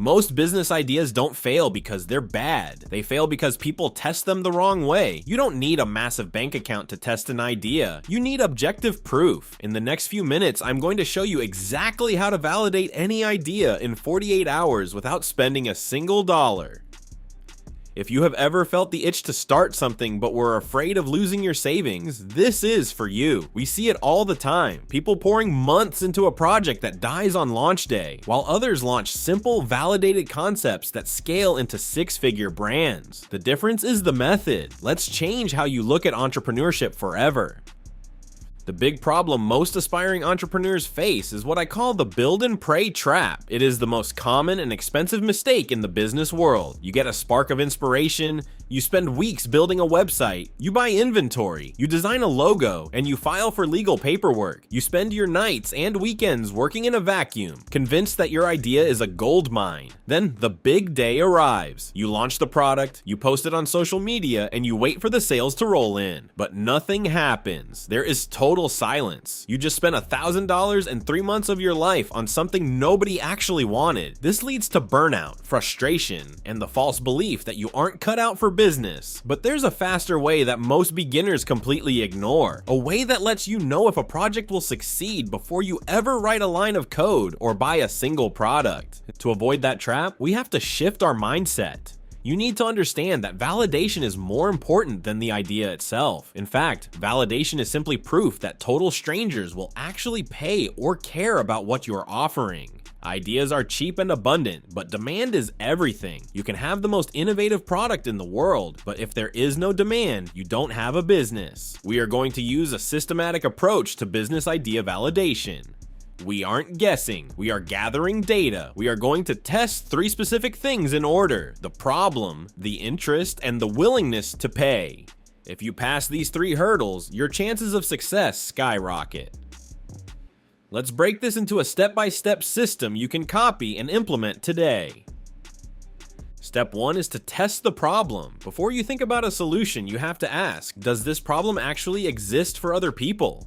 Most business ideas don't fail because they're bad. They fail because people test them the wrong way. You don't need a massive bank account to test an idea. You need objective proof. In the next few minutes, I'm going to show you exactly how to validate any idea in 48 hours without spending a single dollar. If you have ever felt the itch to start something but were afraid of losing your savings, this is for you. We see it all the time. People pouring months into a project that dies on launch day, while others launch simple, validated concepts that scale into six-figure brands. The difference is the method. Let's change how you look at entrepreneurship forever. The big problem most aspiring entrepreneurs face is what I call the build and pray trap. It is the most common and expensive mistake in the business world. You get a spark of inspiration, you spend weeks building a website, you buy inventory, you design a logo, and you file for legal paperwork. You spend your nights and weekends working in a vacuum, convinced that your idea is a gold mine. Then the big day arrives. You launch the product, you post it on social media, and you wait for the sales to roll in. But nothing happens. There is total silence. You just spent $1,000 and 3 months of your life on something nobody actually wanted. This leads to burnout, frustration, and the false belief that you aren't cut out for business. But there's a faster way that most beginners completely ignore. A way that lets you know if a project will succeed before you ever write a line of code or buy a single product. To avoid that trap, we have to shift our mindset. You need to understand that validation is more important than the idea itself. In fact, validation is simply proof that total strangers will actually pay or care about what you're offering. Ideas are cheap and abundant, but demand is everything. You can have the most innovative product in the world, but if there is no demand, you don't have a business. We are going to use a systematic approach to business idea validation. We aren't guessing, we are gathering data. We are going to test 3 specific things in order: the problem, the interest, and the willingness to pay. If you pass these 3 hurdles, your chances of success skyrocket. Let's break this into a step-by-step system you can copy and implement today. Step 1 is to test the problem. Before you think about a solution, you have to ask, does this problem actually exist for other people?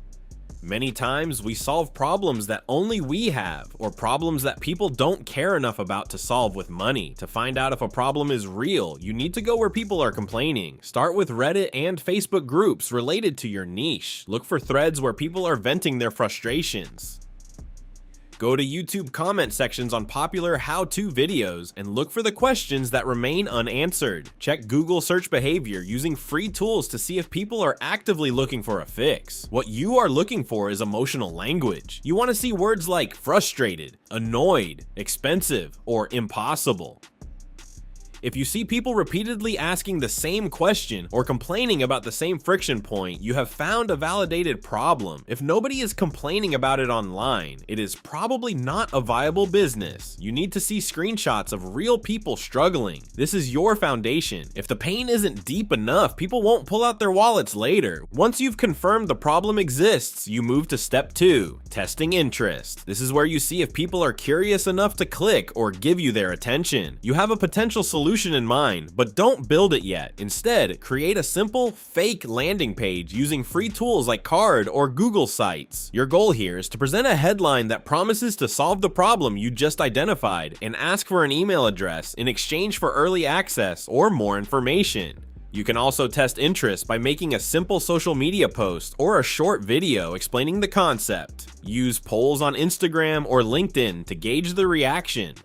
Many times we solve problems that only we have, or problems that people don't care enough about to solve with money. To find out if a problem is real, you need to go where people are complaining. Start with Reddit and Facebook groups related to your niche. Look for threads where people are venting their frustrations. Go to YouTube comment sections on popular how-to videos and look for the questions that remain unanswered. Check Google search behavior using free tools to see if people are actively looking for a fix. What you are looking for is emotional language. You want to see words like frustrated, annoyed, expensive, or impossible. If you see people repeatedly asking the same question or complaining about the same friction point, you have found a validated problem. If nobody is complaining about it online, it is probably not a viable business. You need to see screenshots of real people struggling. This is your foundation. If the pain isn't deep enough, people won't pull out their wallets later. Once you've confirmed the problem exists, you move to step 2, testing interest. This is where you see if people are curious enough to click or give you their attention. You have a potential solution in mind, but don't build it yet. Instead, create a simple, fake landing page using free tools like Card or Google Sites. Your goal here is to present a headline that promises to solve the problem you just identified and ask for an email address in exchange for early access or more information. You can also test interest by making a simple social media post or a short video explaining the concept. Use polls on Instagram or LinkedIn to gauge the reaction.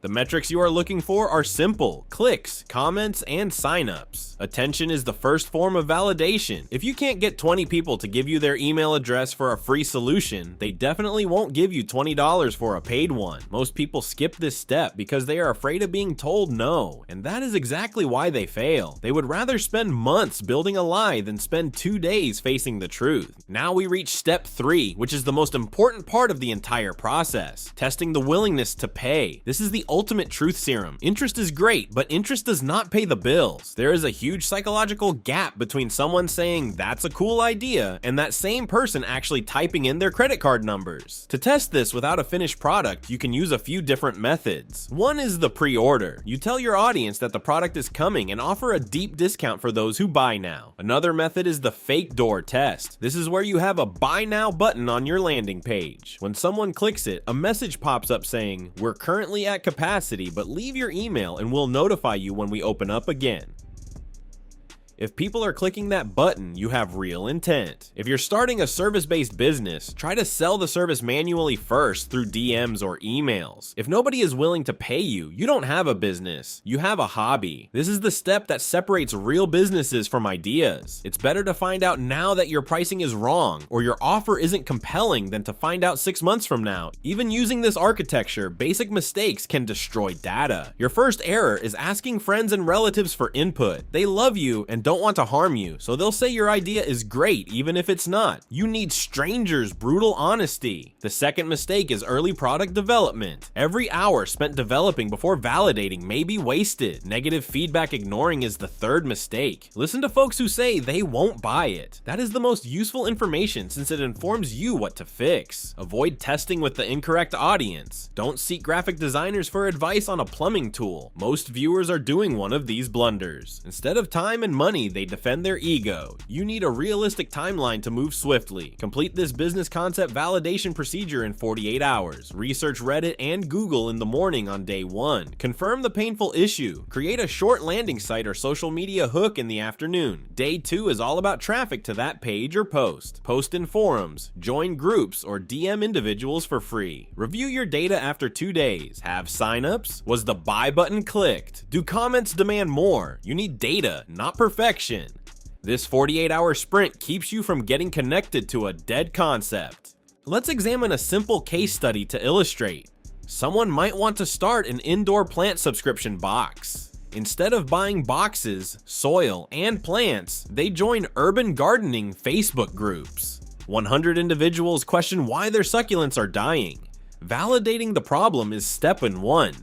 The metrics you are looking for are simple: clicks, comments, and signups. Attention is the first form of validation. If you can't get 20 people to give you their email address for a free solution, they definitely won't give you $20 for a paid one. Most people skip this step because they are afraid of being told no, and that is exactly why they fail. They would rather spend months building a lie than spend 2 days facing the truth. Now we reach step 3, which is the most important part of the entire process: testing the willingness to pay. This is the ultimate truth serum. Interest is great, but interest does not pay the bills. There is a huge psychological gap between someone saying that's a cool idea and that same person actually typing in their credit card numbers. To test this without a finished product, you can use a few different methods. One is the pre-order. You tell your audience that the product is coming and offer a deep discount for those who buy now. Another method is the fake door test. This is where you have a buy now button on your landing page. When someone clicks it, a message pops up saying, "We're currently at capacity capacity, but leave your email and we'll notify you when we open up again. If people are clicking that button, you have real intent. If you're starting a service-based business, try to sell the service manually first through DMs or emails. If nobody is willing to pay you, you don't have a business, you have a hobby. This is the step that separates real businesses from ideas. It's better to find out now that your pricing is wrong or your offer isn't compelling than to find out 6 months from now. Even using this architecture, basic mistakes can destroy data. Your first error is asking friends and relatives for input. They love you and don't want to harm you, so they'll say your idea is great even if it's not. You need strangers' brutal honesty. The second mistake is early product development. Every hour spent developing before validating may be wasted. Negative feedback ignoring is the third mistake. Listen to folks who say they won't buy it. That is the most useful information since it informs you what to fix. Avoid testing with the incorrect audience. Don't seek graphic designers for advice on a plumbing tool. Most viewers are doing one of these blunders. Instead of time and money, they defend their ego. You need a realistic timeline to move swiftly. Complete this business concept validation procedure in 48 hours. Research Reddit and Google in the morning on day 1. Confirm the painful issue. Create a short landing site or social media hook in the afternoon. Day 2 is all about traffic to that page or post. Post in forums, join groups, or DM individuals for free. Review your data after 2 days. Have signups? Was the buy button clicked? Do comments demand more? You need data, not perfection. This 48-hour sprint keeps you from getting connected to a dead concept. Let's examine a simple case study to illustrate. Someone might want to start an indoor plant subscription box. Instead of buying boxes, soil, and plants, they join urban gardening Facebook groups. 100 individuals question why their succulents are dying. Validating the problem is step 1.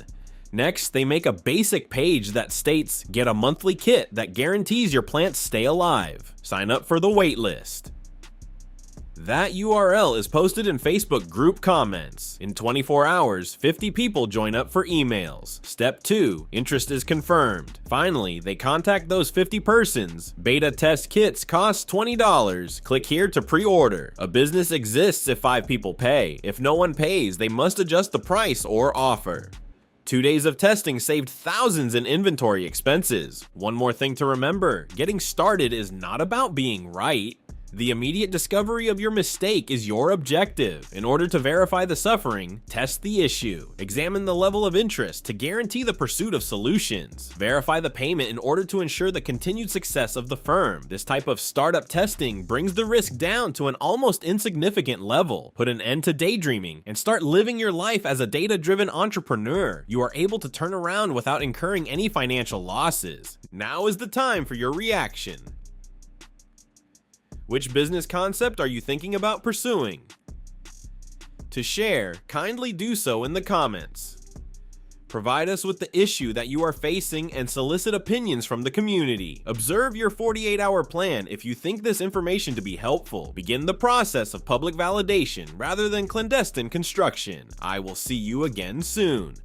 Next, they make a basic page that states, get a monthly kit that guarantees your plants stay alive. Sign up for the waitlist. That URL is posted in Facebook group comments. In 24 hours, 50 people join up for emails. Step 2, interest is confirmed. Finally, they contact those 50 persons. Beta test kits cost $20. Click here to pre-order. A business exists if 5 people pay. If no one pays, they must adjust the price or offer. 2 days of testing saved thousands in inventory expenses. One more thing to remember, getting started is not about being right. The immediate discovery of your mistake is your objective. In order to verify the suffering, test the issue. Examine the level of interest to guarantee the pursuit of solutions. Verify the payment in order to ensure the continued success of the firm. This type of startup testing brings the risk down to an almost insignificant level. Put an end to daydreaming and start living your life as a data-driven entrepreneur. You are able to turn around without incurring any financial losses. Now is the time for your reaction. Which business concept are you thinking about pursuing? To share, kindly do so in the comments. Provide us with the issue that you are facing and solicit opinions from the community. Observe your 48-hour plan if you think this information to be helpful. Begin the process of public validation rather than clandestine construction. I will see you again soon.